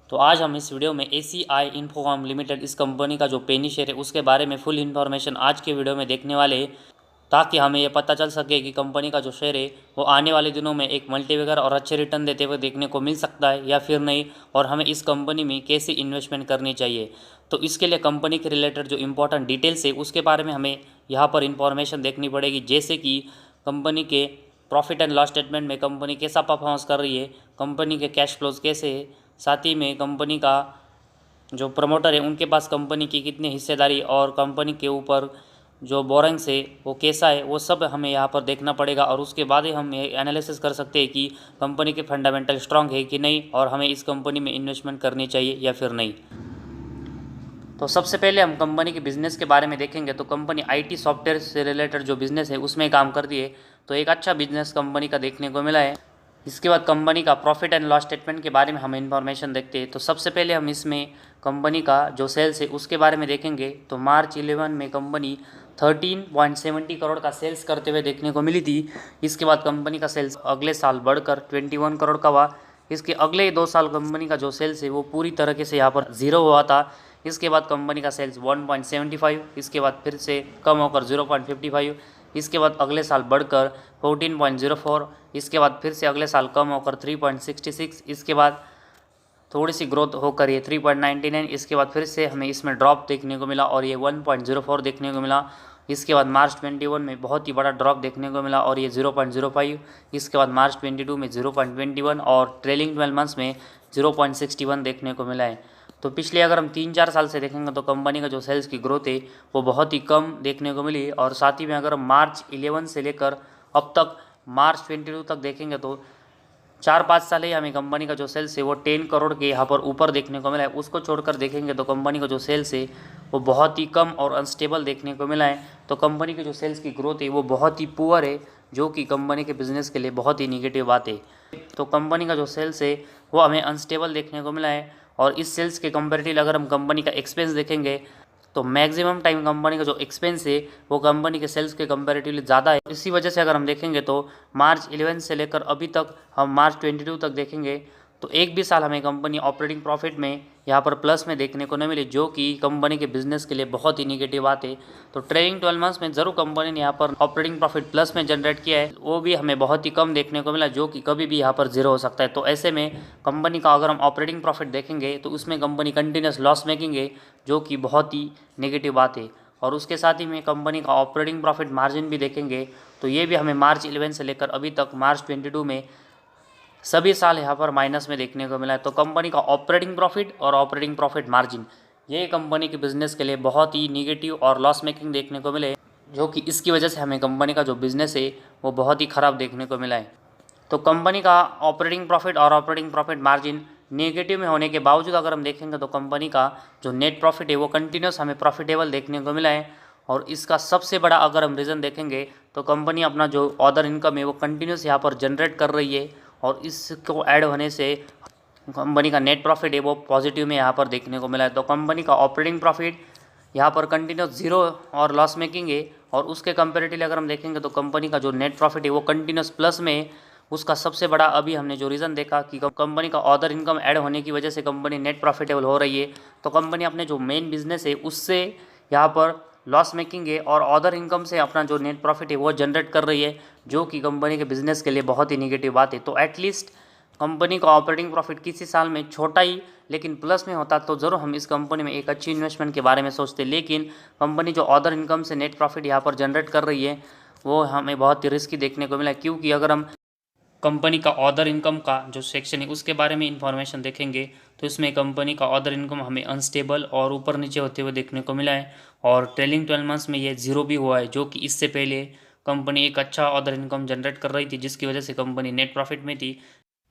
तो आज हम इस वीडियो में ACI इन्फोकॉम लिमिटेड इस कंपनी का जो पेनी शेयर है उसके बारे में फुल इन्फॉर्मेशन आज के वीडियो में देखने वाले हैं, ताकि हमें ये पता चल सके कि कंपनी का जो शेयर है वो आने वाले दिनों में एक मल्टीबैगर और अच्छे रिटर्न देते हुए देखने को मिल सकता है या फिर नहीं, और हमें इस कंपनी में कैसे इन्वेस्टमेंट करनी चाहिए। तो इसके लिए कंपनी के रिलेटेड जो इंपॉर्टेंट डिटेल्स है उसके बारे में हमें यहाँ पर इंफॉर्मेशन देखनी पड़ेगी, जैसे कि कंपनी के प्रॉफिट एंड लॉस स्टेटमेंट में कंपनी कैसा परफॉर्मेंस कर रही है, कंपनी के कैश फ्लोज कैसे है, साथ ही में कंपनी का जो प्रमोटर है उनके पास कंपनी की कितनी हिस्सेदारी और कंपनी के ऊपर जो बोरिंग्स है वो कैसा है, वो सब हमें यहाँ पर देखना पड़ेगा। और उसके बाद ही हम ये एनालिसिस कर सकते हैं कि कंपनी के फंडामेंटल स्ट्रांग है कि नहीं और हमें इस कंपनी में इन्वेस्टमेंट करनी चाहिए या फिर नहीं। तो सबसे पहले हम कंपनी के बिज़नेस के बारे में देखेंगे। तो कंपनी IT सॉफ्टवेयर से रिलेटेड जो बिज़नेस है उसमें काम करती है, तो एक अच्छा बिजनेस कंपनी का देखने को मिला है। इसके बाद कंपनी का प्रॉफिट एंड लॉस स्टेटमेंट के बारे में हम इन्फॉर्मेशन देखते हैं। तो सबसे पहले हम इसमें कंपनी का जो सेल्स है उसके बारे में देखेंगे। तो मार्च 11 में कंपनी 13.70 करोड़ का सेल्स करते हुए देखने को मिली थी। इसके बाद कंपनी का सेल्स अगले साल बढ़कर 21 करोड़ का हुआ। इसके अगले 2 साल कंपनी का जो सेल्स है वो पूरी तरीके से यहाँ पर ज़ीरो हुआ था। इसके बाद कंपनी का सेल्स 1.75, इसके बाद फिर से कम होकर 0.55, इसके बाद अगले साल बढ़कर 14.04, इसके बाद फिर से अगले साल कम होकर 3.66, इसके बाद थोड़ी सी ग्रोथ होकर ये 3.99, इसके बाद फिर से हमें इसमें ड्रॉप देखने को मिला और ये 1.04 देखने को मिला। इसके बाद मार्च 21 में बहुत ही बड़ा ड्रॉप देखने को मिला और ये 0.05, इसके बाद मार्च 22 में 0.21 और ट्रेलिंग 12 मंथ्स में 0.61 देखने को मिला है। तो पिछले अगर हम 3-4 साल से देखेंगे तो कंपनी का जो सेल्स की ग्रोथ है वो बहुत ही कम देखने को मिली। और साथ ही में अगर हम मार्च 11 से लेकर अब तक मार्च 22 तक देखेंगे तो 4-5 साल ही हमें कंपनी का जो सेल्स है वो 10 करोड़ के यहाँ पर ऊपर देखने को मिला है। उसको छोड़कर देखेंगे तो कंपनी का जो सेल्स है वो बहुत ही कम और अनस्टेबल देखने को मिला है। तो कंपनी की जो सेल्स की ग्रोथ है वो बहुत ही पुअर है, जो कि कंपनी के बिज़नेस के लिए बहुत ही निगेटिव बात है। तो कंपनी का जो सेल्स है वो हमें अनस्टेबल देखने को मिला है। और इस सेल्स के कंपेरेटिव अगर हम कंपनी का एक्सपेंस देखेंगे तो मैक्सिमम टाइम कंपनी का जो एक्सपेंस है वो कंपनी के सेल्स के कंपैरेटिवली ज़्यादा है। इसी वजह से अगर हम देखेंगे तो मार्च 11 से लेकर अभी तक हम मार्च 22 तक देखेंगे तो एक भी साल हमें कंपनी ऑपरेटिंग प्रॉफिट में यहाँ पर प्लस में देखने को नहीं मिली, जो कि कंपनी के बिजनेस के लिए बहुत ही निगेटिव बात है। तो ट्रेलिंग 12 मंथ्स में ज़रूर कंपनी ने यहाँ पर ऑपरेटिंग प्रॉफिट प्लस में जनरेट किया है, वो भी हमें बहुत ही कम देखने को मिला, जो कि कभी भी यहाँ पर जीरो हो सकता है। तो ऐसे में कंपनी का अगर हम ऑपरेटिंग प्रॉफिट देखेंगे तो उसमें कंपनी कंटिन्यूस लॉस मेकिंग है, जो कि बहुत ही नेगेटिव बात है। और उसके साथ ही में कंपनी का ऑपरेटिंग प्रॉफिट मार्जिन भी देखेंगे तो ये भी हमें मार्च 11 से लेकर अभी तक मार्च 22 में सभी साल यहाँ पर माइनस में देखने को मिला है। तो कंपनी का ऑपरेटिंग प्रॉफिट और ऑपरेटिंग प्रॉफिट मार्जिन ये कंपनी के बिजनेस के लिए बहुत ही निगेटिव और लॉस मेकिंग देखने को मिले, जो कि इसकी वजह से हमें कंपनी का जो बिज़नेस है वो बहुत ही ख़राब देखने को मिला है। तो कंपनी का ऑपरेटिंग प्रॉफिट और ऑपरेटिंग प्रॉफिट मार्जिन नेगेटिव में होने के बावजूद अगर हम देखेंगे तो कंपनी का जो नेट प्रॉफिट है वो कंटिन्यूस हमें प्रॉफिटेबल देखने को मिला है। और इसका सबसे बड़ा अगर हम रीज़न देखेंगे तो कंपनी अपना जो अदर इनकम है वो कंटिन्यूस यहाँ पर जनरेट कर रही है, और इसको ऐड होने से कंपनी का नेट प्रॉफिट है वो पॉजिटिव में यहाँ पर देखने को मिला है। तो कंपनी का ऑपरेटिंग प्रॉफिट यहाँ पर कंटिन्यूस जीरो और लॉस मेकिंग है, और उसके कंपेरेटिवली अगर हम देखेंगे तो कंपनी का जो नेट प्रॉफिट है वो कंटिन्यूस प्लस में है। उसका सबसे बड़ा अभी हमने जो रीज़न देखा कि कंपनी का अदर इनकम ऐड होने की वजह से कंपनी नेट प्रॉफिटेबल हो रही है। तो कंपनी अपने जो मेन बिजनेस है उससे यहाँ पर लॉस मेकिंग है और अदर इनकम से अपना जो नेट प्रॉफिट है वो जनरेट कर रही है, जो कि कंपनी के बिजनेस के लिए बहुत ही निगेटिव बात है। तो एटलीस्ट कंपनी का ऑपरेटिंग प्रॉफिट किसी साल में छोटा ही लेकिन प्लस में होता तो ज़रूर हम इस कंपनी में एक अच्छी इन्वेस्टमेंट के बारे में सोचते, लेकिन कंपनी जो अदर इनकम से नेट प्रॉफिट यहाँ पर जनरेट कर रही है वो हमें बहुत ही रिस्की देखने को मिला है। क्योंकि अगर हम कंपनी का अदर इनकम का जो सेक्शन है उसके बारे में इंफॉर्मेशन देखेंगे तो इसमें कंपनी का अदर इनकम हमें अनस्टेबल और ऊपर नीचे होते हुए देखने को मिला है। और ट्रेलिंग 12 मंथ्स में ये ज़ीरो भी हुआ है, जो कि इससे पहले कंपनी एक अच्छा अदर इनकम जनरेट कर रही थी, जिसकी वजह से कंपनी नेट प्रॉफिट में थी।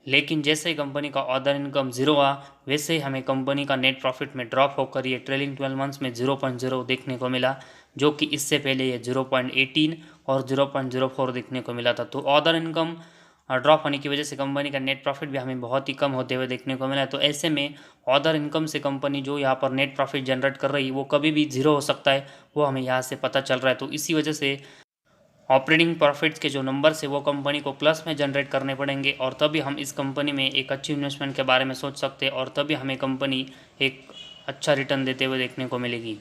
लेकिन जैसे ही कंपनी का अदर इनकम ज़ीरो हुआ वैसे ही हमें कंपनी का नेट प्रॉफिट में ड्रॉप होकर ये ट्रेलिंग 12 मंथ्स में 0.0 देखने को मिला, जो कि इससे पहले ये 0.18 और 0.04 देखने को मिला था। तो अदर इनकम ड्रॉप होने की वजह से कंपनी का नेट प्रॉफिट भी हमें बहुत ही कम होते हुए देखने को मिला है। तो ऐसे में अदर इनकम से कंपनी जो यहाँ पर नेट प्रॉफिट जनरेट कर रही है वो कभी भी ज़ीरो हो सकता है, वो हमें यहाँ से पता चल रहा है। तो इसी वजह से ऑपरेटिंग प्रॉफिट्स के जो नंबर्स है वो कंपनी को प्लस में जनरेट करने पड़ेंगे और तभी हम इस कंपनी में एक अच्छी इन्वेस्टमेंट के बारे में सोच सकते हैं और तभी हमें कंपनी एक अच्छा रिटर्न देते हुए देखने को मिलेगी।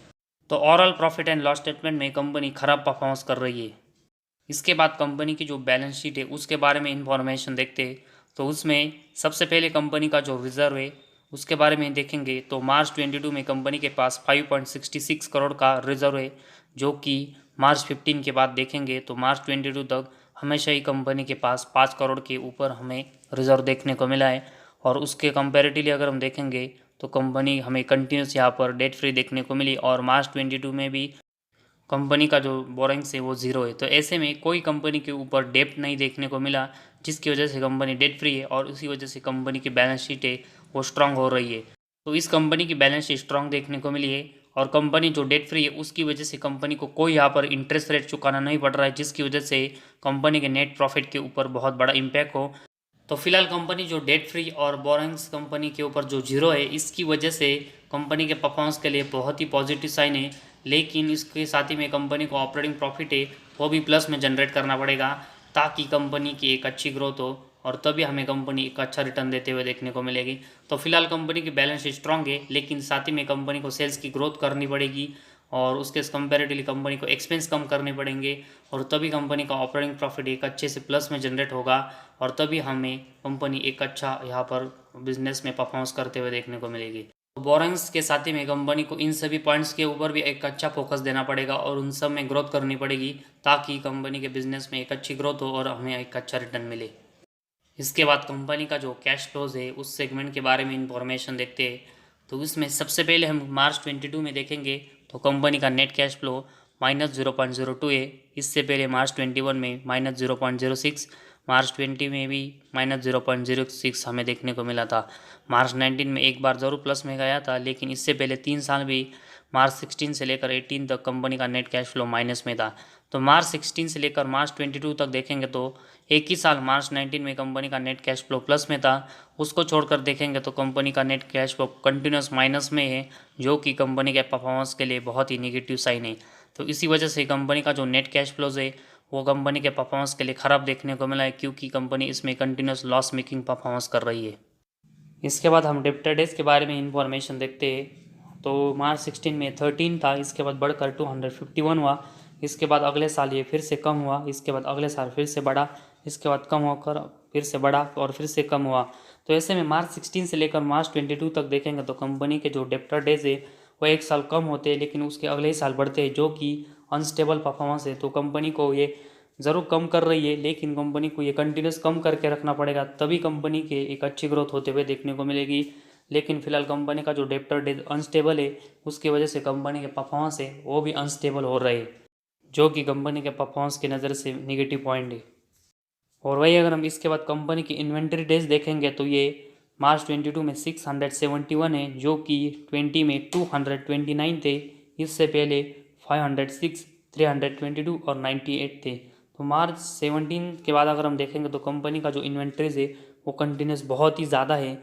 तो overall profit and loss statement में कंपनी खराब परफॉर्मेंस कर रही है। इसके बाद कंपनी की जो बैलेंस शीट है उसके बारे में इंफॉर्मेशन देखते हैं। तो उसमें सबसे पहले कंपनी का जो रिजर्व है उसके बारे में देखेंगे तो मार्च 22 में कंपनी के पास 5.66 करोड़ का रिजर्व है, जो कि मार्च 15 के बाद देखेंगे तो मार्च 22 तक हमेशा ही कंपनी के पास 5 करोड़ के ऊपर हमें रिजर्व देखने को मिला है। और उसके कंपैरेटिवली अगर हम देखेंगे तो कंपनी हमें कंटिन्यूस यहाँ पर डेट फ्री देखने को मिली और मार्च 22 में भी कंपनी का जो बोरिंग्स है वो ज़ीरो है। तो ऐसे में कोई कंपनी के ऊपर डेप्ट नहीं देखने को मिला, जिसकी वजह से कंपनी डेट फ्री है और उसी वजह से कंपनी की बैलेंस शीट है वो स्ट्रांग हो रही है। तो इस कंपनी की बैलेंस शीट स्ट्रांग देखने को मिली है और कंपनी जो डेट फ्री है उसकी वजह से कंपनी को कोई यहाँ पर इंटरेस्ट रेट चुकाना नहीं पड़ रहा है, जिसकी वजह से कंपनी के नेट प्रॉफिट के ऊपर बहुत बड़ा इम्पैक्ट हो। तो फिलहाल कंपनी जो डेट फ्री और बोरिंग्स कंपनी के ऊपर जो जीरो है, इसकी वजह से कंपनी के परफॉर्मेंस के लिए बहुत ही पॉजिटिव साइन है। लेकिन इसके साथ ही में कंपनी को ऑपरेटिंग प्रॉफिट है वो भी प्लस में जनरेट करना पड़ेगा ताकि कंपनी की एक अच्छी ग्रोथ हो और तभी हमें कंपनी एक अच्छा रिटर्न देते हुए देखने को मिलेगी। तो फिलहाल कंपनी की बैलेंस शीट स्ट्रांग है, लेकिन साथ ही में कंपनी को सेल्स की ग्रोथ करनी पड़ेगी और उसके कंपैरेटिवली कंपनी को एक्सपेंस कम करने पड़ेंगे और तभी कंपनी का ऑपरेटिंग प्रॉफिट एक अच्छे से प्लस में जनरेट होगा और तभी हमें कंपनी एक अच्छा यहाँ पर बिजनेस में परफॉर्मेंस करते हुए देखने को मिलेगी। बोरिंग्स के साथ ही में कंपनी को इन सभी पॉइंट्स के ऊपर भी एक अच्छा फोकस देना पड़ेगा और उन सब में ग्रोथ करनी पड़ेगी ताकि कंपनी के बिजनेस में एक अच्छी ग्रोथ हो और हमें एक अच्छा रिटर्न मिले। इसके बाद कंपनी का जो कैश फ्लोज है उस सेगमेंट के बारे में इंफॉर्मेशन देखते हैं। तो इसमें सबसे पहले हम मार्च 22 में देखेंगे तो कंपनी का नेट कैश फ्लो -0.02 है। इससे पहले मार्च 21 में -0.06, मार्च 20 में भी -0.06 हमें देखने को मिला था। मार्च 19 में एक बार ज़रूर प्लस में गया था, लेकिन इससे पहले 3 साल भी मार्च 16 से लेकर 18 तक कंपनी का नेट कैश फ्लो माइनस में था। तो मार्च 16 से लेकर मार्च 22 तक देखेंगे तो एक ही साल मार्च 19 में कंपनी का नेट कैश फ्लो प्लस में था। उसको छोड़कर देखेंगे तो कंपनी का net cash flow continuous minus में है, जो कि कंपनी के परफॉर्मेंस के लिए बहुत ही नेगेटिव साइन है। तो इसी वजह से कंपनी का जो नेट कैश फ्लोज है वो कंपनी के परफॉर्मेंस के लिए ख़राब देखने को मिला है, क्योंकि कंपनी इसमें कंटिन्यूस लॉस मेकिंग परफॉर्मेंस कर रही है। इसके बाद हम डेब्टर डेज के बारे में इंफॉर्मेशन देखते हैं। तो मार्च 16 में 13 था, इसके बाद बढ़कर 251 हुआ। इसके बाद अगले साल ये फिर से कम हुआ, इसके बाद अगले साल फिर से बढ़ा, इसके बाद कम होकर फिर से बढ़ा और फिर से कम हुआ। तो ऐसे में मार्च 16 से लेकर मार्च 22 तक देखेंगे तो कंपनी के जो डेब्टर डेज है वो एक साल कम होते हैं, लेकिन उसके अगले ही साल बढ़ते हैं, जो कि अनस्टेबल परफॉर्मेंस है। तो कंपनी को ये ज़रूर कम कर रही है, लेकिन कंपनी को ये कंटिन्यूस कम करके रखना पड़ेगा, तभी कंपनी के एक अच्छी ग्रोथ होते हुए देखने को मिलेगी। लेकिन फिलहाल कंपनी का जो डेब्टर डेज अनस्टेबल है उसकी वजह से कंपनी के परफॉर्मेंस है वो भी अनस्टेबल हो रहे हैं, जो कि कंपनी के परफॉर्मेंस की नज़र से निगेटिव पॉइंट है। और वही अगर हम इसके बाद कंपनी की इन्वेंट्री डेज देखेंगे तो ये मार्च 22 में 671 है, जो कि 20 में 229 थे। इससे पहले 506, 322 और 98 थे। तो मार्च 17 के बाद अगर हम देखेंगे तो कंपनी का जो इन्वेंट्रीज है वो कंटिन्यूस बहुत ही ज़्यादा है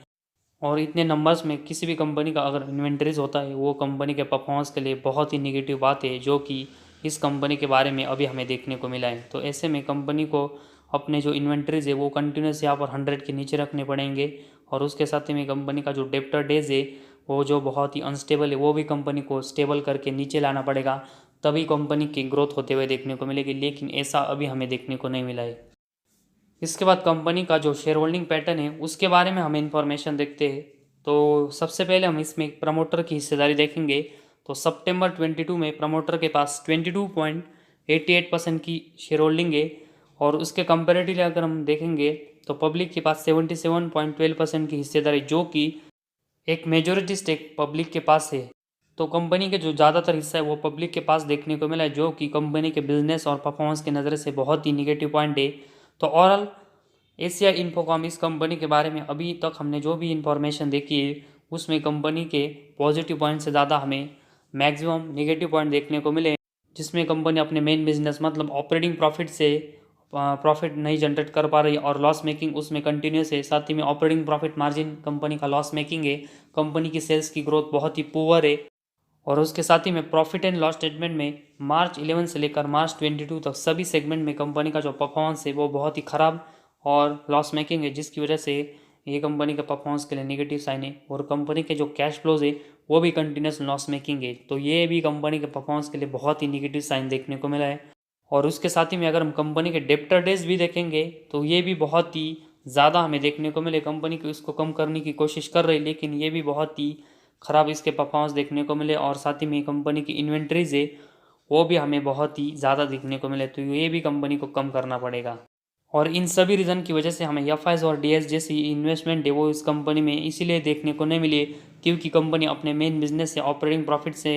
और इतने नंबर्स में किसी भी कंपनी का अगर इन्वेंट्रीज होता है वो कंपनी के परफॉर्मेंस के लिए बहुत ही निगेटिव बात है, जो कि इस कंपनी के बारे में अभी हमें देखने को मिला है। तो ऐसे में कंपनी को अपने जो इन्वेंट्रीज है वो कंटिन्यूस यहाँ पर 100 के नीचे रखने पड़ेंगे और उसके साथ ही में कंपनी का जो डेब्टर डेज है वो जो बहुत ही अनस्टेबल है वो भी कंपनी को स्टेबल करके नीचे लाना पड़ेगा, तभी कंपनी की ग्रोथ होते हुए देखने को मिलेगी। लेकिन ऐसा अभी हमें देखने को नहीं मिला है। इसके बाद कंपनी का जो शेयर होल्डिंग पैटर्न है उसके बारे में हम इंफॉर्मेशन देखते हैं। तो सबसे पहले हम इसमें प्रमोटर की हिस्सेदारी देखेंगे। तो सितंबर 22 में प्रमोटर के पास 22.88% की शेयर होल्डिंग है और उसके कंपेरेटिवली अगर हम देखेंगे तो पब्लिक के पास 77.12% की हिस्सेदारी, जो कि एक मेजॉरिटी स्टेक पब्लिक के पास है। तो कंपनी के जो ज़्यादातर हिस्सा है वो पब्लिक के पास देखने को मिला है, जो कि कंपनी के बिजनेस और परफॉर्मेंस की नज़र से बहुत ही निगेटिव पॉइंट है। तो ओवरऑल एशिया इन्फोकॉम इस कंपनी के बारे में अभी तक हमने जो भी इंफॉर्मेशन देखी है उसमें कंपनी के पॉजिटिव पॉइंट से ज़्यादा हमें मैक्सिमम नेगेटिव पॉइंट देखने को मिले, जिसमें कंपनी अपने मेन बिजनेस मतलब ऑपरेटिंग प्रॉफिट से प्रॉफिट नहीं जनरेट कर पा रही और लॉस मेकिंग उसमें कंटिन्यूस है। साथ ही में ऑपरेटिंग प्रॉफिट मार्जिन कंपनी का लॉस मेकिंग है। कंपनी की सेल्स की ग्रोथ बहुत ही पुअर है और उसके साथ ही में प्रॉफिट एंड लॉस स्टेटमेंट में मार्च 11 से लेकर मार्च 22 तक सभी सेगमेंट में कंपनी का जो परफॉर्मेंस है वो बहुत ही ख़राब और लॉस मेकिंग है, जिसकी वजह से ये कंपनी का परफॉर्मेंस के लिए नेगेटिव साइन है। और कंपनी के जो कैश फ्लोज है वो भी कंटिन्यूस लॉस मेकिंग है, तो ये भी कंपनी के परफॉर्मेंस के लिए बहुत ही नेगेटिव साइन देखने को मिला है। और उसके साथ ही में अगर हम कंपनी के डेप्टर डेज भी देखेंगे तो ये भी बहुत ही ज़्यादा हमें देखने को मिले। कंपनी को इसको कम करने की कोशिश कर रही, लेकिन ये भी बहुत ही ख़राब इसके परफॉर्मेंस देखने को मिले। और साथ ही में कंपनी की इन्वेंट्रीज है वो भी हमें बहुत ही ज़्यादा देखने को मिले, तो ये भी कंपनी को कम करना पड़ेगा। और इन सभी रीज़न की वजह से हमें एफ और डी जैसी इन्वेस्टमेंट है वो इस कंपनी में इसीलिए देखने को नहीं मिली क्योंकि कंपनी अपने मेन बिजनेस से ऑपरेटिंग प्रॉफिट से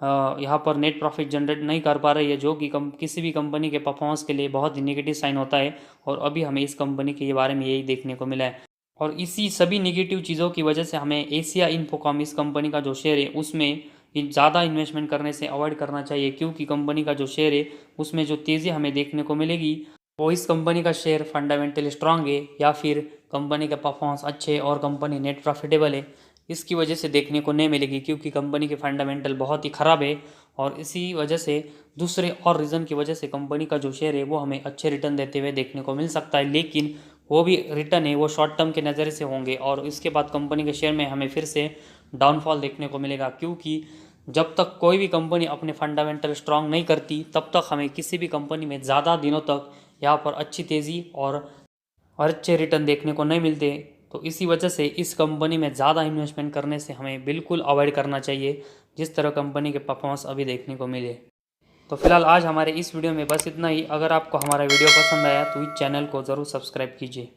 यहाँ पर नेट प्रॉफिट जनरेट नहीं कर पा रही है, जो कि किसी भी कंपनी के परफॉर्मेंस के लिए बहुत ही नेगेटिव साइन होता है। और अभी हमें इस कंपनी के बारे में यही देखने को मिला है। और इसी सभी नेगेटिव चीज़ों की वजह से हमें एशिया इन्फोकॉम इस कंपनी का जो शेयर है उसमें ज़्यादा इन्वेस्टमेंट करने से अवॉइड करना चाहिए, क्योंकि कंपनी का जो शेयर है उसमें जो तेज़ी हमें देखने को मिलेगी वो इस कंपनी का शेयर फंडामेंटली स्ट्रांग है या फिर कंपनी का परफॉर्मेंस अच्छे और कंपनी नेट प्रॉफिटेबल है, इसकी वजह से देखने को नहीं मिलेगी, क्योंकि कंपनी के फंडामेंटल बहुत ही ख़राब है। और इसी वजह से दूसरे और रीज़न की वजह से कंपनी का जो शेयर है वो हमें अच्छे रिटर्न देते हुए देखने को मिल सकता है, लेकिन वो भी रिटर्न है वो शॉर्ट टर्म के नज़रिए से होंगे और इसके बाद कंपनी के शेयर में हमें फिर से डाउनफॉल देखने को मिलेगा। क्योंकि जब तक कोई भी कंपनी अपने फंडामेंटल स्ट्रांग नहीं करती तब तक हमें किसी भी कंपनी में ज़्यादा दिनों तक यहाँ पर अच्छी तेज़ी और अच्छे रिटर्न देखने को नहीं मिलते। तो इसी वजह से इस कंपनी में ज़्यादा इन्वेस्टमेंट करने से हमें बिल्कुल अवॉइड करना चाहिए, जिस तरह कंपनी के परफॉर्मेंस अभी देखने को मिले। तो फिलहाल आज हमारे इस वीडियो में बस इतना ही। अगर आपको हमारा वीडियो पसंद आया तो इस चैनल को ज़रूर सब्सक्राइब कीजिए।